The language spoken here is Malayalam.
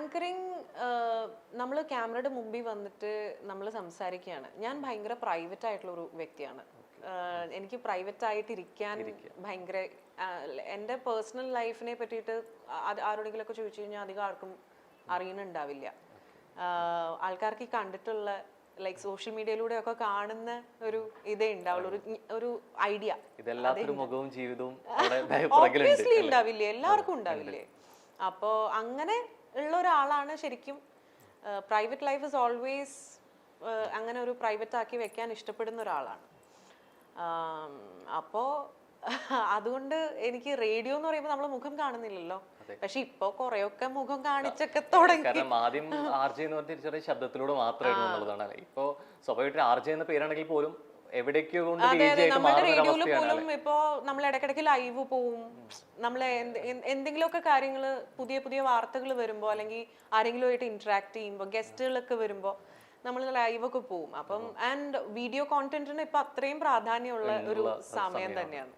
ആങ്കറിങ് നമ്മൾ ക്യാമറയുടെ മുമ്പിൽ വന്നിട്ട് നമ്മൾ സംസാരിക്കുകയാണ്. ഞാൻ ഭയങ്കര പ്രൈവറ്റ് ആയിട്ടുള്ള ഒരു വ്യക്തിയാണ്. എനിക്ക് പ്രൈവറ്റ് ആയിട്ട് ഇരിക്കാൻ ഭയങ്കര എൻ്റെ പേഴ്സണൽ ലൈഫിനെ പറ്റിയിട്ട് ആരോടെങ്കിലും ഒക്കെ ചോദിച്ചു കഴിഞ്ഞാൽ അധികം ആർക്കും അറിയുന്നുണ്ടാവില്ല. ആൾക്കാർക്ക് ഈ കണ്ടിട്ടുള്ള ലൈക്ക് സോഷ്യൽ മീഡിയയിലൂടെ ഒക്കെ കാണുന്ന ഒരു ഇതേ ഉണ്ടാവുള്ളൂ, ഒരു ഐഡിയ. ഒബ്വിയസ്ലി ഉണ്ടാവില്ലേ, എല്ലാവർക്കും ഉണ്ടാവില്ലേ. അപ്പോൾ അങ്ങനെ ഉള്ള ഒരാളാണ് ശരിക്കും. പ്രൈവറ്റ് ലൈഫ് ഇസ് ഓൾവേസ് അങ്ങനെ ഒരു പ്രൈവറ്റ് ആക്കി വെക്കാൻ ഇഷ്ടപ്പെടുന്ന ഒരാളാണ്. അപ്പോൾ അതുകൊണ്ട് എനിക്ക് റേഡിയോ എന്ന് പറയുമ്പോൾ നമ്മൾ മുഖം കാണുന്നില്ലല്ലോ. പക്ഷെ ഇപ്പൊ കൊറേയൊക്കെ മുഖം കാണിച്ചൊക്കെ തുടങ്ങി. കാരണം ആദ്യം ആർജെ എന്ന് പറഞ്ഞ ചെറിയ ശബ്ദത്തിലൂടെ മാത്രമായിരുന്നു എന്നുള്ളതാണ്. ഇപ്പൊ സ്വാഭാവികമായിട്ട് ആർജെ എന്ന പേരാണെങ്കിൽ പോലും എവിടേക്കോ കൊണ്ട് നമ്മുടെ റേഡിയോയില് പോലും ഇപ്പോ നമ്മൾ ഇടയ്ക്കിടയ്ക്ക് ലൈവ് പോവും. നമ്മളെ എന്തെങ്കിലുമൊക്കെ കാര്യങ്ങള് പുതിയ പുതിയ വാർത്തകൾ വരുമ്പോ അല്ലെങ്കിൽ ആരെങ്കിലും ആയിട്ട് ഇന്ററാക്ട് ചെയ്യുമ്പോ ഗസ്റ്റുകളൊക്കെ വരുമ്പോ നമ്മൾ ലൈവൊക്കെ പോവും. അപ്പം ആൻഡ് വീഡിയോ കോണ്ടന്റിന് ഇപ്പൊ അത്രയും പ്രാധാന്യമുള്ള ഒരു സമയം തന്നെയാണ്.